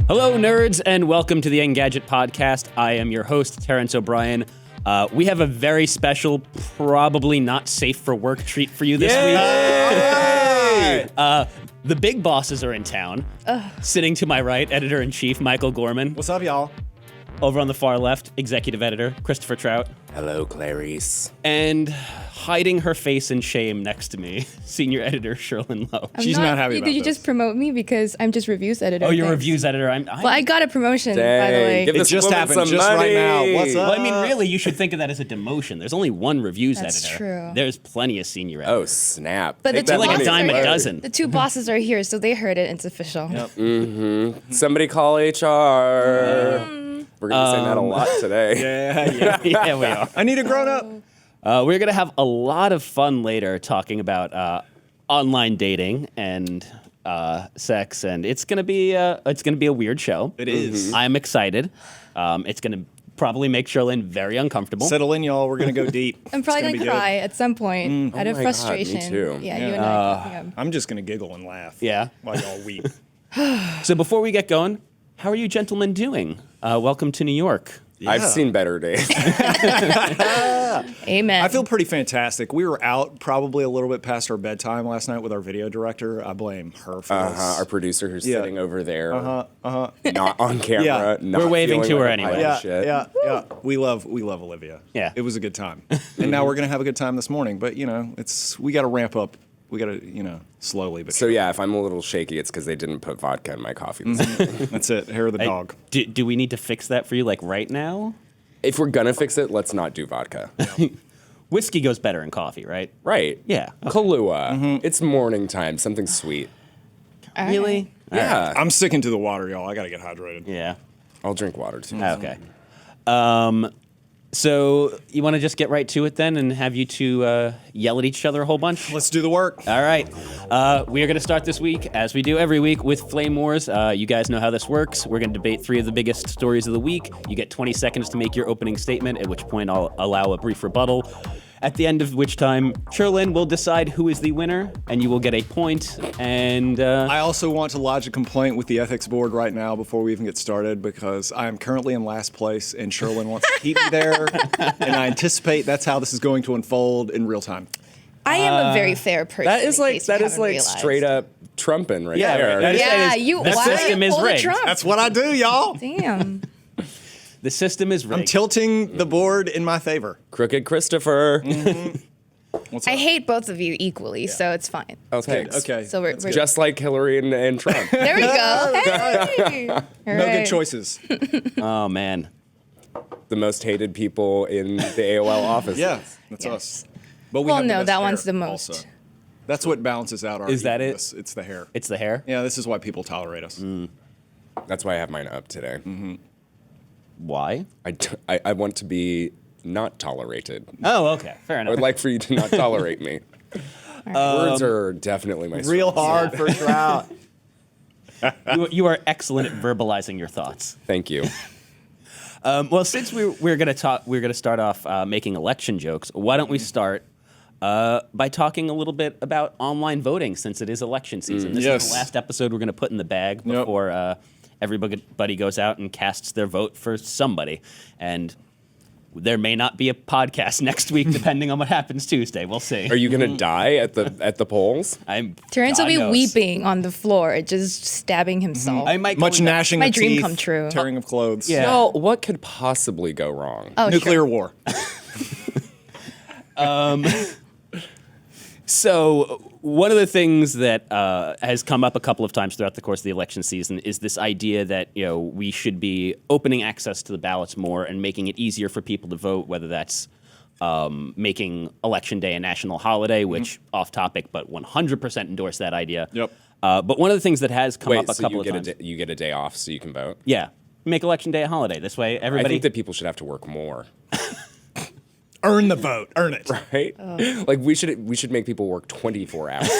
Hello, nerds, and welcome to the Engadget podcast. I am your host, Terrence O'Brien. We have a very special, probably not safe for work treat for you this week. The big bosses are in town. Sitting to my right, editor-in-chief Michael Gorman. What's up, y'all? Over on the far left, executive editor Christopher Trout. Hello, Clarice. And hiding her face in shame next to me, senior editor Sherlyn Lowe. She's not happy about Did you this. just promote me because I'm just reviews editor? Oh, you're Thanks. reviews editor. Well, I got a promotion, by the way. Give It this just woman happened, some just money. right now. What's up? Well, I mean, really, you should think of that as a demotion. There's only one reviews That's editor. true. There's plenty of senior editors. Oh, snap. But Take the that two like a money. bosses dime are a here. dozen. The two bosses are here, so they heard it. It's official. Yep. Somebody call HR. We're going to be saying that a lot today. Yeah. Yeah, we are. I need a grown-up. We're going to have a lot of fun later talking about online dating and sex, and it's going to be a weird show. It is. I'm excited. It's going to probably make Sherlyn very uncomfortable. Settle in, y'all. We're going to go deep. I'm probably It's going to be cry at some point out Oh of my God, me frustration. too. Yeah, you and I. good. I'm just going to giggle and laugh. Yeah. While y'all weep. So before we get going, how are you gentlemen doing? Welcome to New York. I've seen better days. Amen. I feel pretty fantastic. We were out probably a little bit past our bedtime last night with our video director. I blame her for this. Our producer who's Yeah. sitting over there, not on camera. Yeah. Not We're waving feeling to her like a anyway. pile Yeah, of shit. yeah. We love Olivia. Yeah. It was a good time. And now we're going to have a good time this morning. But, we got to ramp up. We got to, slowly. But So, yeah, if I'm a little shaky, it's because they didn't put vodka in my coffee this morning. that's it. Hair of the dog. Do we need to fix that for you, like right now? If we're going to fix it, let's not do vodka. Whiskey goes better in coffee, right? Right. Yeah. Kahlua. It's morning time. Something sweet. All right. Really? Yeah. I'm sticking to the water, y'all. I got to get hydrated. Yeah. I'll drink water, too. Okay. So you want to just get right to it then and have you two yell at each other a whole bunch? Let's do the work. All right. We are going to start this week, as we do every week, with Flame Wars. You guys know how this works. We're going to debate 3 of the biggest stories of the week. You get 20 seconds to make your opening statement, at which point I'll allow a brief rebuttal. At the end of which time, Sherlyn will decide who is the winner, and you will get a point. And I also want to lodge a complaint with the ethics board right now before we even get started because I am currently in last place and Sherlyn wants to keep me there. And I anticipate that's how this is going to unfold in real time. I am a very fair person. That is in like case you haven't realized. straight up trumping right Yeah, there. right. That is- Yeah, that is- you. the Why system are you is pulling rigged. Trump? That's what I do, y'all. Damn. the system is rigged. I'm tilting the board in my favor. Crooked Christopher. What's I up? hate both of you equally, so it's fine. Oh, thanks. Okay. So we're Just like Hillary and Trump. there we go. Hey. All no right. good choices. Oh, man. The most hated people in the AOL office. Yeah, that's Yes. us. But we Well, have the no, best that hair one's the most. also. That's what balances out our Is that it? evenness. It's the hair. It's the hair? Yeah, this is why people tolerate us. That's why I have mine up today. Why? I want to be not tolerated. Oh, okay. Fair I enough. would like for you to not tolerate me. Words are definitely my Real strength. hard for Trout. You are excellent at verbalizing your thoughts. Thank you. Well, since we're going to start off making election jokes. Why don't we start by talking a little bit about online voting, since it is election season. This is Yes. the last episode we're going to put in the bag Yep. before everybody goes out and casts their vote for somebody. And there may not be a podcast next week, depending on what happens Tuesday. We'll see. Are you gonna die at the polls? Terrence will God be knows. weeping on the floor, just stabbing himself. I might Much go into- gnashing My of dream teeth, come true. tearing of clothes. Yeah. No, what could possibly go wrong? Oh, Nuclear sure. war. So one of the things that has come up a couple of times throughout the course of the election season is this idea that we should be opening access to the ballots more and making it easier for people to vote, whether that's making Election Day a national holiday, which off topic, but 100% endorse that idea. Yep. But one of the things that has come Wait, up a so couple you of get times. you get a day off so you can vote? Yeah, make Election Day a holiday. This way, I everybody. think that people should have to work more. Earn the vote. Earn it. Right? Like we should make people work 24 hours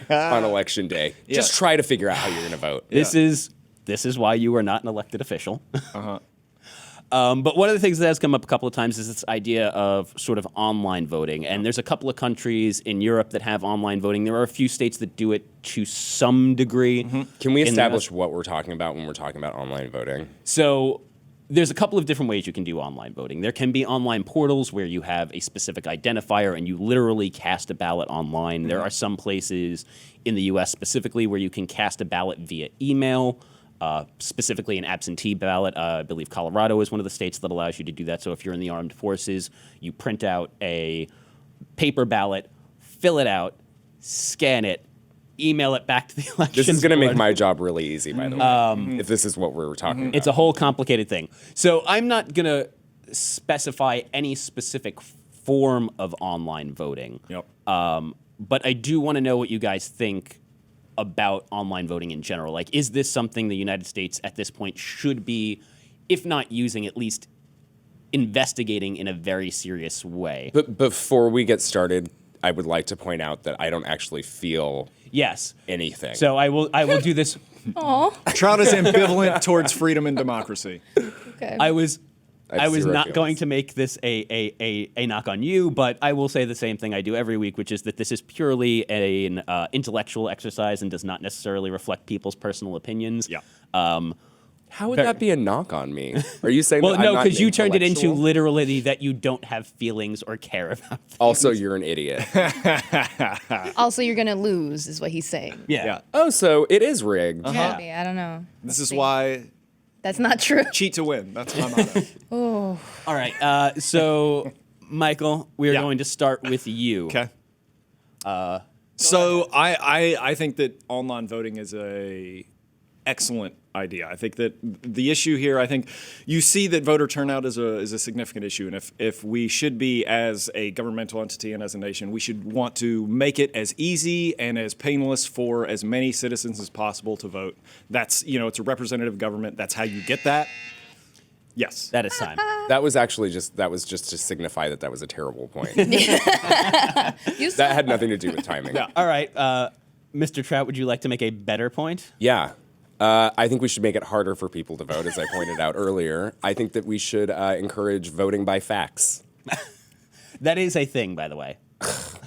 on election day. Just try to figure out how you're going to vote. This is why you are not an elected official. But one of the things that has come up a couple of times is this idea of sort of online voting. And there's a couple of countries in Europe that have online voting. There are a few states that do it to some degree. Can we in the establish US. what we're talking about when we're talking about online voting? So there's a couple of different ways you can do online voting. There can be online portals where you have a specific identifier and you literally cast a ballot online. There are some places in the U.S. specifically where you can cast a ballot via email. Specifically an absentee ballot. I believe Colorado is one of the states that allows you to do that. So if you're in the armed forces, you print out a paper ballot, fill it out, scan it, email it back to the election. This is going to make board. my job really easy, by the way, if this is what we're talking about. It's a whole complicated thing. So I'm not going to specify any specific form of online voting. Yep. But I do want to know what you guys think about online voting in general. Like, is this something the United States at this point should be, if not using, at least investigating in a very serious way? But before we get started, I would like to point out that I don't actually feel Yes. anything. So I will do this. Trout is ambivalent towards freedom and democracy. Okay. I was I have zero not feelings. going to make this a knock on you, but I will say the same thing I do every week, which is that this is purely an intellectual exercise and does not necessarily reflect people's personal opinions. Yeah. How would that be a knock on me? Are you saying Well, that I'm no, not because an you turned it into intellectual? literally that you don't have feelings or care about. Also, you're an idiot. Also, you're gonna lose, is what he's saying. Yeah. Oh, so it is rigged. Maybe, I don't know. This is why That's not true. cheat to win. That's my motto. All right. So, Michael, we are Yeah. going to start with you. Okay. So I think that online voting is a excellent idea. I think that the issue here, I think you see that voter turnout is a significant issue, and if we should be, as a governmental entity and as a nation, we should want to make it as easy and as painless for as many citizens as possible to vote. That's, it's a representative government. That's how you get that. Yes. That is time. That was just to signify that was a terrible point. You That had nothing to do with timing. Yeah. All right. Mr. Trout, would you like to make a better point? Yeah. I think we should make it harder for people to vote, as I pointed out earlier. I think that we should encourage voting by fax. That is a thing, by the way.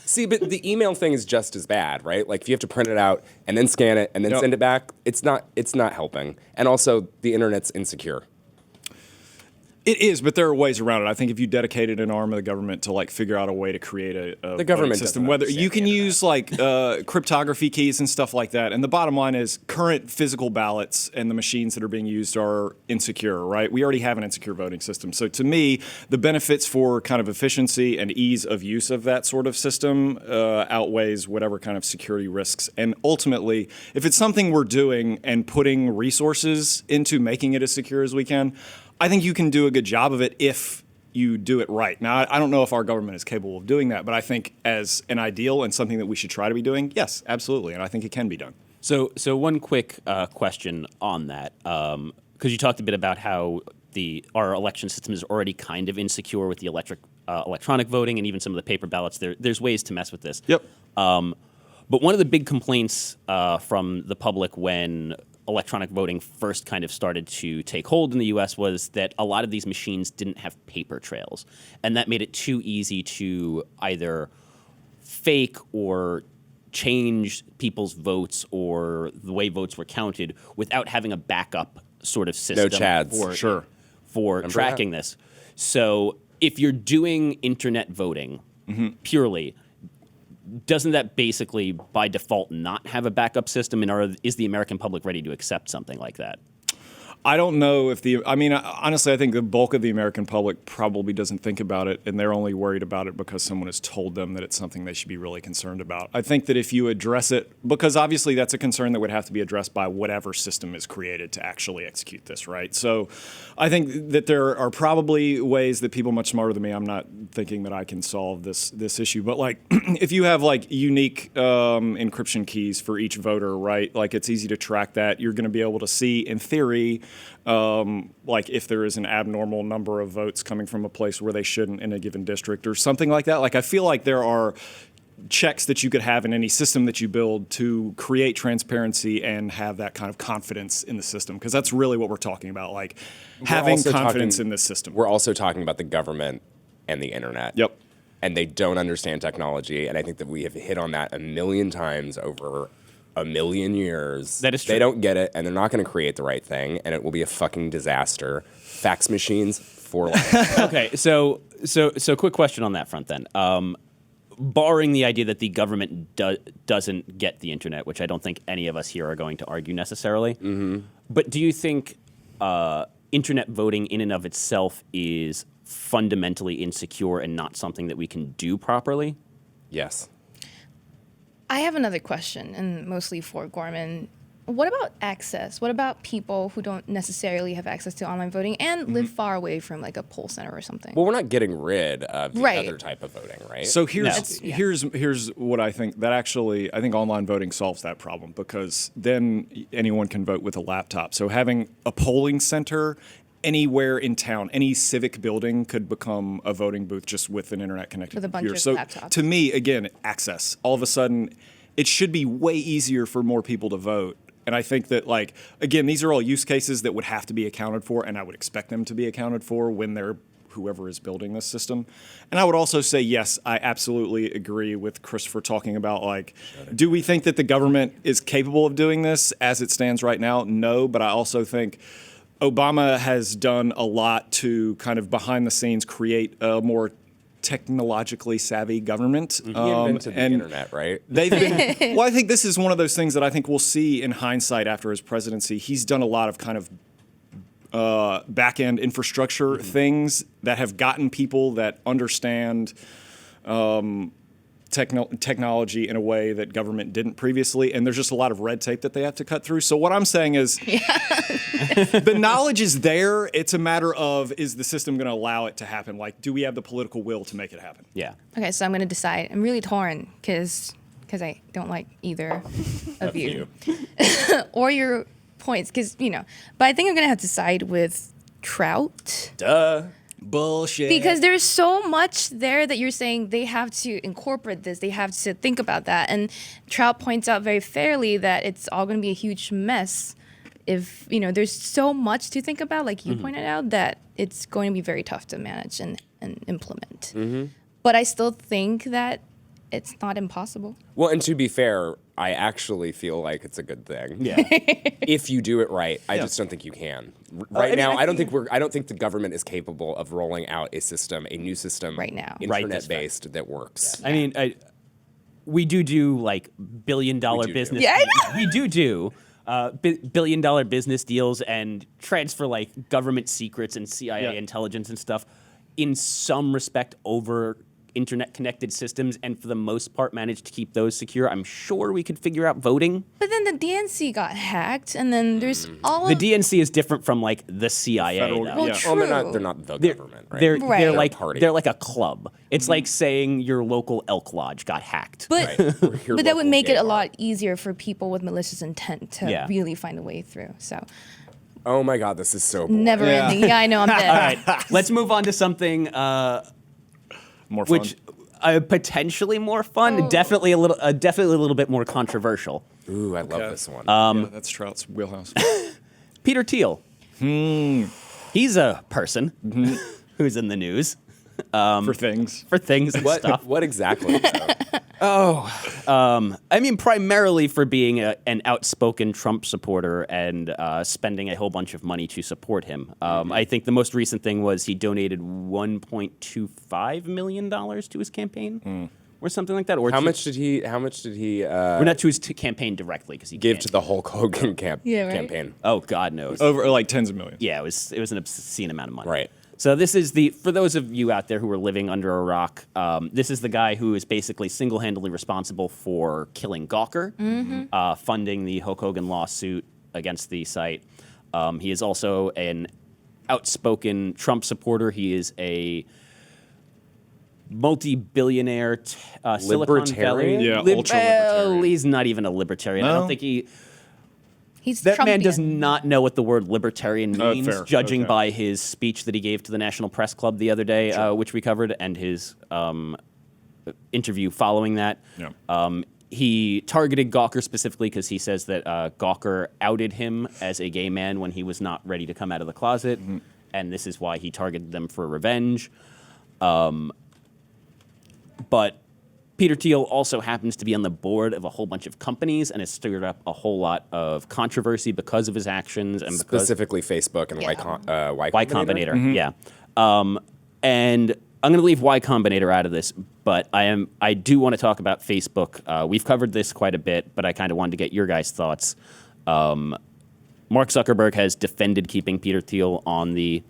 See, but the email thing is just as bad, right? Like, if you have to print it out and then scan it and then Yep. send it back, it's not helping. And also, the internet's insecure. It is, but there are ways around it. I think if you dedicated an arm of the government to figure out a way to create a The government voting system, doesn't whether understand you can the use cryptography keys and stuff like that. And the bottom line is current physical ballots and the machines that are being used are insecure, right? We already have an insecure voting system. So to me, the benefits for kind of efficiency and ease of use of that sort of system outweighs whatever kind of security risks. And ultimately, if it's something we're doing and putting resources into making it as secure as we can, I think you can do a good job of it if you do it right. Now, I don't know if our government is capable of doing that, but I think as an ideal and something that we should try to be doing, yes, absolutely, and I think it can be done. So one quick question on that, because you talked a bit about how our election system is already kind of insecure with the electronic voting and even some of the paper ballots. There's ways to mess with this. Yep. But one of the big complaints from the public when electronic voting first kind of started to take hold in the U.S. was that a lot of these machines didn't have paper trails, and that made it too easy to either fake or change people's votes or the way votes were counted without having a backup sort of system Chads. for tracking this. So if you're doing internet voting purely, doesn't that basically by default not have a backup system, and is the American public ready to accept something like that? I don't know if honestly, I think the bulk of the American public probably doesn't think about it, and they're only worried about it because someone has told them that it's something they should be really concerned about. I think that if you address it, because obviously that's a concern that would have to be addressed by whatever system is created to actually execute this, right? So I think that there are probably ways that people much smarter than me, I'm not thinking that I can solve this issue, but like if you have like unique encryption keys for each voter, right? Like it's easy to track that. You're going to be able to see, in theory, like if there is an abnormal number of votes coming from a place where they shouldn't in a given district or something like that. Like I feel like there are checks that you could have in any system that you build to create transparency and have that kind of confidence in the system, because that's really what we're talking about, like having also confidence talking- in this system. We're also talking about the government and the internet. Yep. And they don't understand technology, and I think that we have hit on that a million times over a million years. That is true. They don't get it, and they're not going to create the right thing, and it will be a fucking disaster. Fax machines for life. Okay, so quick question on that front then. Barring the idea that the government doesn't get the internet, which I don't think any of us here are going to argue necessarily, but do you think internet voting in and of itself is fundamentally insecure and not something that we can do properly? Yes. I have another question, and mostly for Gorman. What about access? What about people who don't necessarily have access to online voting and live far away from like a poll center or something? Well, we're not getting rid of the Right. other type of voting, right? So Yeah. here's what I think that actually I think online voting solves that problem, because then anyone can vote with a laptop. So having a polling center anywhere in town, any civic building could become a voting booth just with an internet connected With a bunch computer. of So laptops. to me, again, access. All of a sudden, it should be way easier for more people to vote. And I think that, like, again, these are all use cases that would have to be accounted for, and I would expect them to be accounted for when they're whoever is building this system. And I would also say, yes, I absolutely agree with Christopher talking about, like, do we think that the government is capable of doing this as it stands right now? No, but I also think Obama has done a lot to kind of behind the scenes create a more technologically savvy government. He invented the and internet, right? They've been, well, I think this is one of those things that I think we'll see in hindsight after his presidency. He's done a lot of kind of back-end infrastructure things that have gotten people that understand technology in a way that government didn't previously, and there's just a lot of red tape that they have to cut through. So what I'm saying is the knowledge is there. It's a matter of, is the system going to allow it to happen? Like, do we have the political will to make it happen? Yeah. Okay, so I'm going to decide. I'm really torn because I don't like either of you or your points, because, you know, but I think I'm going to have to side with Trout. Duh. Bullshit. Because there's so much there that you're saying they have to incorporate this, they have to think about that. And Trout points out very fairly that it's all going to be a huge mess if, you know, there's so much to think about, like you pointed out, that it's going to be very tough to manage and implement. But I still think that it's not impossible. Well, and to be fair, I actually feel like it's a good thing. Yeah. If you do it right, I just don't think you can. Right I mean, now, I I don't think the government is capable of rolling out a new system, Right now. internet-based that works. I mean, we do like billion-dollar do. business. Yeah, I We do billion-dollar business deals and transfer like government secrets and CIA intelligence and stuff in some respect over internet-connected systems, and for the most part managed to keep those secure. I'm sure we could figure out voting. But then the DNC got hacked, and then there's all The of DNC is different from like the CIA. Federal- though. Well, Yeah. true. Well, they're not the government, right? They're Right. like Party. they're like a club. It's like saying your local elk lodge got hacked. But Right. Or your but that would local make it gay a bar. lot easier for people with malicious intent to Yeah. really find a way through. So Oh my God, this is so boring. never Yeah. ending. Yeah, I know. I'm dead. All right, let's move on to something More fun. which potentially more fun, definitely a little bit more controversial. Ooh, I love this one. Yeah, that's Trout's wheelhouse. Peter Thiel. He's a person who's in the news For things. for things and stuff. What exactly? I mean, primarily for being an outspoken Trump supporter and spending a whole bunch of money to support him. I think the most recent thing was he donated $1.25 million to his campaign, or something like that. Or How much did he? Or not to his campaign directly, because he give can't. to the Hulk Hogan Yeah, right. campaign? Oh, God knows. Over like tens of millions. Yeah, it was an obscene amount of money. Right. So this is for those of you out there who are living under a rock, this is the guy who is basically single-handedly responsible for killing Gawker, funding the Hulk Hogan lawsuit against the site. He is also an outspoken Trump supporter. He is a multi-billionaire Silicon Valley. Libertarian? Yeah, Well, ultra-libertarian. he's not even a libertarian. I No? don't think he... He's That man does Trumpian. not know what the word libertarian means, fair. judging Okay. by his speech that he gave to the National Press Club the other day, which we covered, and his interview following that. Yeah. He targeted Gawker specifically because he says that Gawker outed him as a gay man when he was not ready to come out of the closet, and this is why he targeted them for revenge. But Peter Thiel also happens to be on the board of a whole bunch of companies and has stirred up a whole lot of controversy because of his actions and Specifically Facebook and Y Combinator. Yeah. And I'm going to leave Y Combinator out of this, but I do want to talk about Facebook. We've covered this quite a bit, but I kind of wanted to get your guys' thoughts. Mark Zuckerberg has defended keeping Peter Thiel on the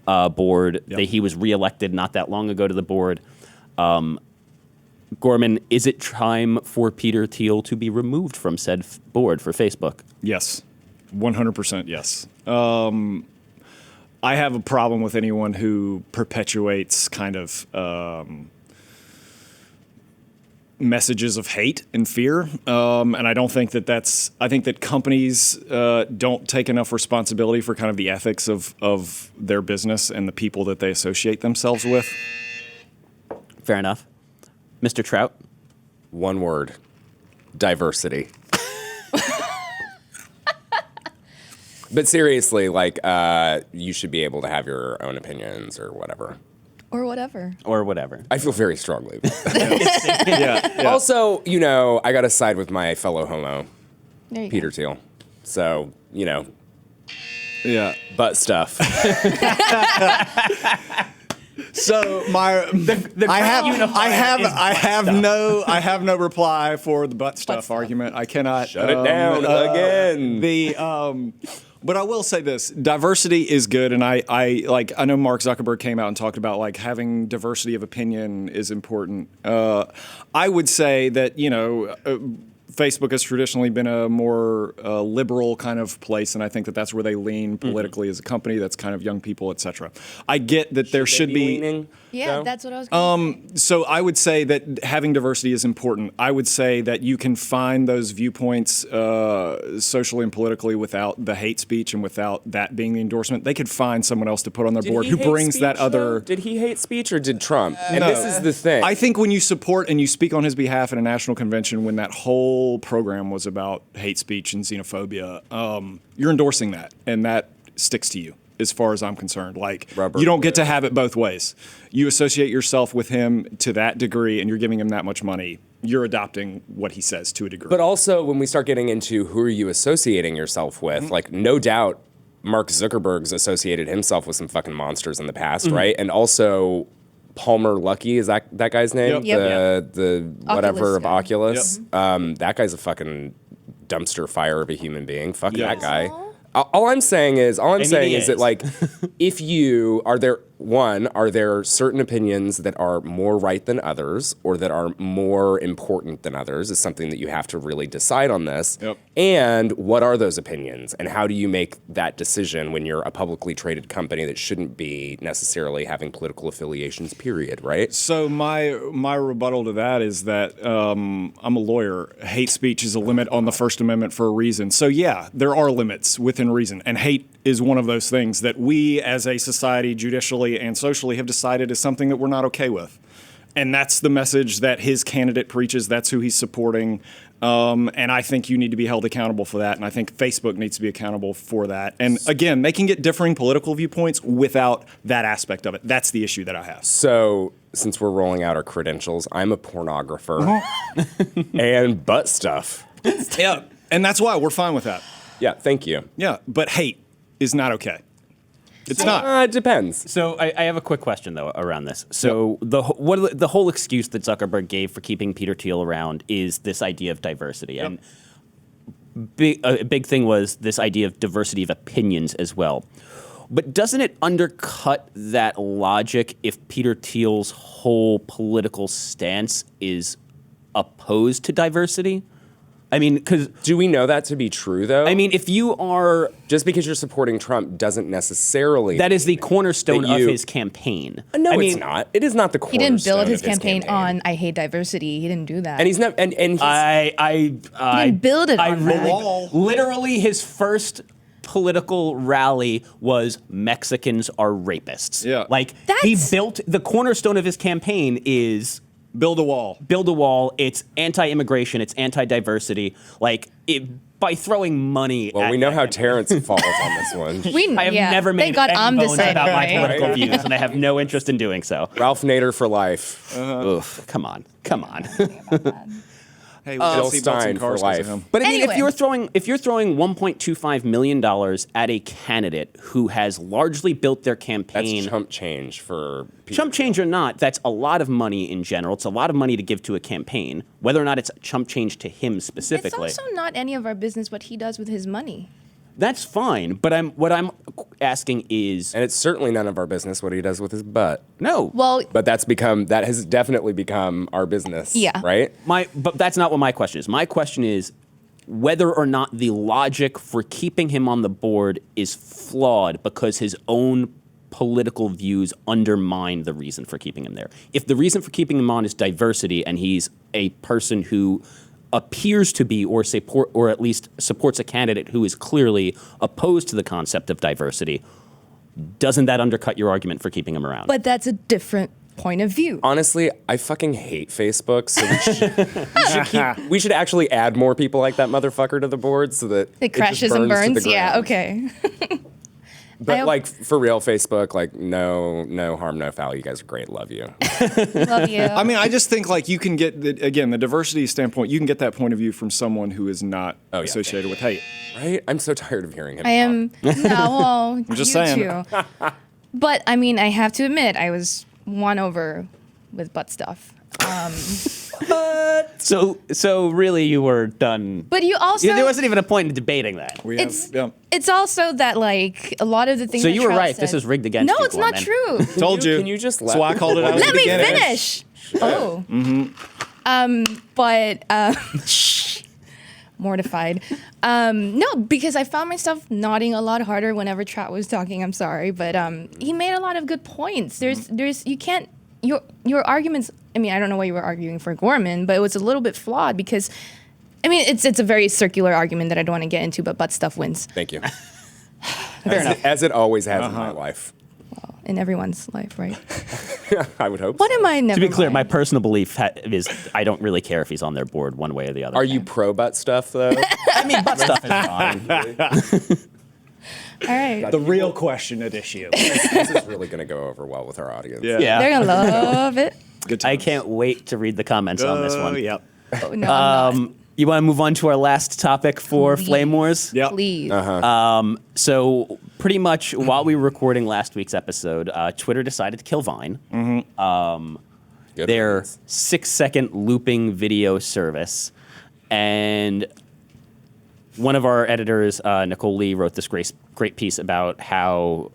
board. Yep. He was reelected not that long ago to the board. Gorman, is it time for Peter Thiel to be removed from said board for Facebook? Yes, 100% yes. I have a problem with anyone who perpetuates kind of messages of hate and fear, and I don't think that I think that companies don't take enough responsibility for kind of the ethics of their business and the people that they associate themselves with. Fair enough. Mr. Trout? One word: diversity. But seriously, like, you should be able to have your own opinions or whatever. Or whatever. Or whatever. I feel very strongly about that. Yeah. Also, I got to side with my fellow homo, There you Peter go. Thiel. So, Yeah. butt stuff. So I have no reply for the butt stuff argument. I cannot Shut it down again. But I will say this: diversity is good, and I know Mark Zuckerberg came out and talked about like having diversity of opinion is important. I would say that Facebook has traditionally been a more liberal kind of place, and I think that that's where they lean politically as a company. That's kind of young people, et cetera. I get that there should be. Leaning, Yeah, though? that's what I was going to say. So I would say that having diversity is important. I would say that you can find those viewpoints socially and politically without the hate speech and without that being the endorsement. They could find someone else to put on their board who brings that other. Did he hate speech or did Trump? And this is the thing. I think when you support and you speak on his behalf at a national convention, when that whole program was about hate speech and xenophobia, you're endorsing that, and that sticks to you. As far as I'm concerned, Rubber. You don't get to have it both ways. You associate yourself with him to that degree, and you're giving him that much money. You're adopting what he says to a degree. But also, when we start getting into who are you associating yourself with, like, no doubt Mark Zuckerberg's associated himself with some fucking monsters in the past, right? And also, Palmer Luckey, is that guy's name? Yep. The whatever of guy. Oculus. That guy's a fucking dumpster fire of a human being. Fuck that guy. Aw. All I'm saying is he that, like, if you are there certain opinions that are more right than others or that are more important than others is something that you have to really decide on this. Yep. And what are those opinions? And how do you make that decision when you're a publicly traded company that shouldn't be necessarily having political affiliations, period, right? So my rebuttal to that is that I'm a lawyer. Hate speech is a limit on the First Amendment for a reason. So yeah, there are limits within reason, and hate is one of those things that we as a society, judicially and socially, have decided is something that we're not okay with. And that's the message that his candidate preaches. That's who he's supporting. And I think you need to be held accountable for that. And I think Facebook needs to be accountable for that. And again, they can get differing political viewpoints without that aspect of it. That's the issue that I have. So, since we're rolling out our credentials, I'm a pornographer and butt stuff. Yeah. And that's why we're fine with that. Yeah, thank you. Yeah. But hate is not okay. It's not. It depends. So I have a quick question though around this. So the whole excuse that Zuckerberg gave for keeping Peter Thiel around is this idea of diversity, and a big thing was this idea of diversity of opinions as well. But doesn't it undercut that logic if Peter Thiel's whole political stance is opposed to diversity? I mean, because Do we know that to be true, though? I mean, if you are, just because you're supporting Trump doesn't necessarily. that is the cornerstone That of you- his campaign. No, I it's mean, not. It is not the He didn't build cornerstone his of campaign on "I hate diversity." He didn't do that. And he's not. And he's, He didn't build it on that. wall. Literally, his first political rally was Mexicans are rapists. Yeah. Like he That's- built the cornerstone of his campaign is Build a wall. Build a wall. It's anti-immigration. It's anti-diversity. Like, by throwing money Well, at we know that how campaign. Terrence falls on this one. We, I have yeah, never made thank God any I'm bones deciding, about my right? political views, and I have no interest in doing so. Ralph Nader for life. Oof, come on. Hey, Bill we'll see about some Stein for cars 'cause of life. him. But I mean, Anyway. if you're throwing $1.25 million at a candidate who has largely built their That's campaign, chump change for people. chump change or not, that's a lot of money in general. It's a lot of money to give to a campaign, whether or not it's chump change to him It's specifically. also not any of our business what he does with his money. That's fine. But what I'm asking is And it's certainly none of our business what he does with his butt. no. Well, But that has definitely become our business. Yeah. Right? But that's not what my question is. My question is whether or not the logic for keeping him on the board is flawed because his own political views undermine the reason for keeping him there. If the reason for keeping him on is diversity and he's a person who appears to be or at least supports a candidate who is clearly opposed to the concept of diversity, doesn't that undercut your argument for keeping him around? but that's a different point of view. Honestly, I fucking hate Facebook, so we should actually add more people like that motherfucker to the board so that It just crashes and to the burns. Yeah, ground. okay. But I- like for real, Facebook, like no harm, no foul. You guys are great. Love you. Love you. I mean, I just think like you can get the diversity standpoint. You can get that point of view from someone who is not yeah. associated with hate. Right? I'm so tired of hearing him. I am no, well, I'm just saying. Too. But I mean, I have to admit, I was won over with butt stuff. So really, you were done. But you also, There wasn't even a point in debating that. We have, it's yeah. it's also that like a lot of the things. So that you were Trout right. This said- is rigged against No, you, it's not Gorman. true. Told you. Can you just That's why I called it out. at Let the me beginning. finish. Oh. But mortified. No, because I found myself nodding a lot harder whenever Trout was talking. I'm sorry, but he made a lot of good points. There's you can't your arguments. I mean, I don't know why you were arguing for Gorman, but it was a little bit flawed because, I mean, it's a very circular argument that I don't want to get into, but butt stuff wins Thank you. As it always has in my life. in everyone's life, right? I would hope. What so. am I? Never To be clear, my mind. personal belief is I don't really care if he's on their board one way or the other. Are you pro butt stuff though? I mean, butt stuff is fine. All right. The real question at issue. This is really going to go over well with our audience. Yeah. Yeah. They're gonna love it. Good I times. can't wait to read the comments on this one. Yep. Oh, no, I'm not. You want to move on to our last topic for Please. Flame Wars? Yep. Please. So pretty much while we were recording last week's episode, Twitter decided to kill Vine, Good their riddance. 6-second looping video service. And one of our editors, Nicole Lee, wrote this great piece about how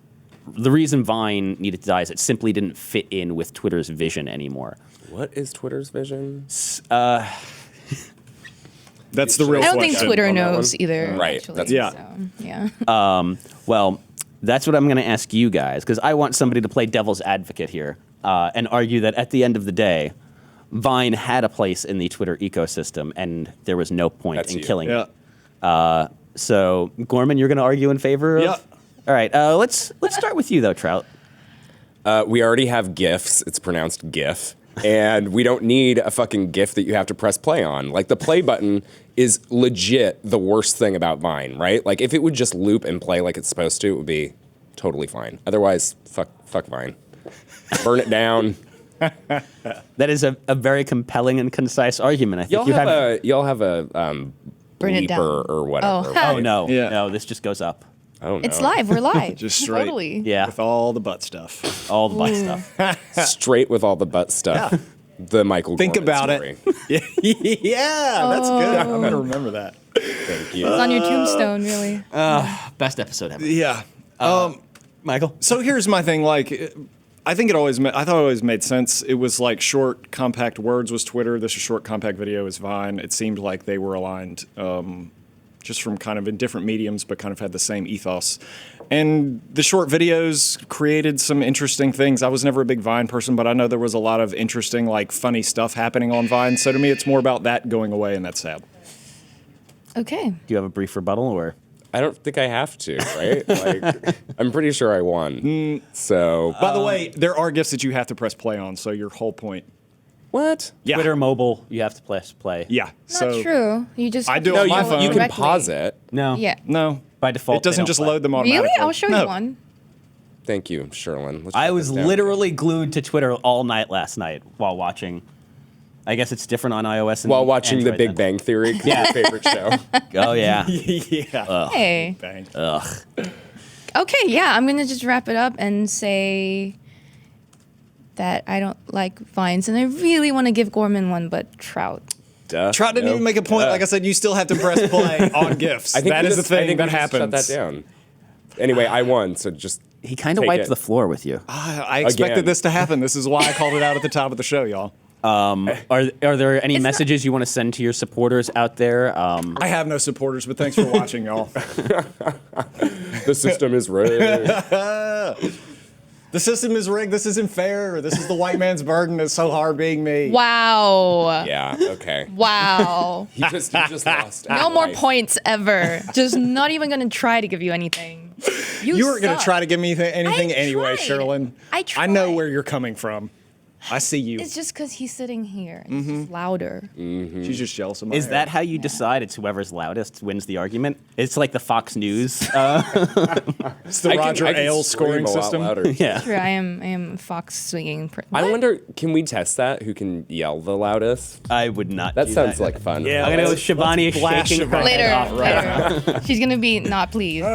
the reason Vine needed to die is it simply didn't fit in with Twitter's vision anymore. What is Twitter's vision? That's the real I don't think question. Twitter on that knows one? either. Right, Actually, that's- Yeah. So, yeah. Well, that's what I'm going to ask you guys, because I want somebody to play devil's advocate here and argue that at the end of the day, Vine had a place in the Twitter ecosystem, and there was no point That's in you. killing Yeah. it. So, Gorman, you're going to argue in favor of? Yeah. All right. Let's start with you, though, Trout. We already have GIFs. It's pronounced GIF. And we don't need a fucking GIF that you have to press play on. Like, the play button is legit the worst thing about Vine, right? Like, if it would just loop and play like it's supposed to, it would be totally fine. Otherwise, fuck Vine. Burn it down. That is a very compelling and concise argument. I think Y'all you have a Burn it down. bleeper or whatever. Oh. Oh, no. Yeah. No, this just goes up. I don't know. It's live. We're live. Just straight. Totally. Yeah. With all the butt stuff. All the butt stuff. Straight with all the butt stuff. The Michael Think Gorman about story. it. Yeah, that's good. I'm going to remember that. Thank you. It's on your tombstone, really. Best episode ever. Yeah. Michael? So here's my thing. Like, I think I thought it always made sense. It was like short, compact words was Twitter. This is short, compact video is Vine. It seemed like they were aligned, just from kind of in different mediums, but kind of had the same ethos. And the short videos created some interesting things. I was never a big Vine person, but I know there was a lot of interesting, like, funny stuff happening on Vine. So to me, it's more about that going away, and that's sad. Okay. Do you have a brief rebuttal, or? I don't think I have to, right? Like, I'm pretty sure I won. So, By the way, there are gifts that you have to press play on, so your whole point What? Yeah. Twitter mobile, you have to press play. Yeah. Not so true. You just I do it No, on my phone. you can directly. pause it. No. Yeah. No. By default, It doesn't they just don't play. load them automatically. Really? I'll show No. you one. Thank you, Sherlyn. Let's I shut was this down. literally glued to Twitter all night last night while watching. I guess it's different on iOS and While watching Android The Big then. Bang Theory, your favorite show. Oh yeah. Yeah. Hey. Bang. Okay, yeah, I'm gonna just wrap it up and say that I don't like Vines, and I really want to give Gorman one, but Trout. Duh. Trout didn't No. even make a point. Duh. Like I said, you still have to press play on GIFs. I think That we is the just- I thing think that we just happens. Shut that down. Anyway, I won, so just He kind of Take wiped it. the floor with you. I expected Again. this to happen. This is why I called it out at the top of the show, y'all. Are there any messages you want to send to your supporters out there? I have no supporters, but thanks for watching, y'all. the system is rigged. The system is rigged. This isn't fair. This is the white man's burden. It's so hard being me. Wow. Yeah. Okay. Wow. You just lost. No more points ever. Just not even gonna try to give you anything. You weren't going to suck. try to give me anything I anyway, tried. Sherlyn. I know tried. where you're coming from. I see you. It's just because he's sitting here. And It's just louder. She's just jealous of my Is hair. that how you decide it's whoever's loudest wins the argument? It's like the Fox News. It's the Roger Ailes scoring system? Yeah. True, I am a fox swinging. I wonder, can we test that? Who can yell the loudest? I would not. That do sounds that. like fun. Yeah. I'm gonna go with Shivani blast shaking her Shivani. head off right now. Later. She's gonna be not pleased.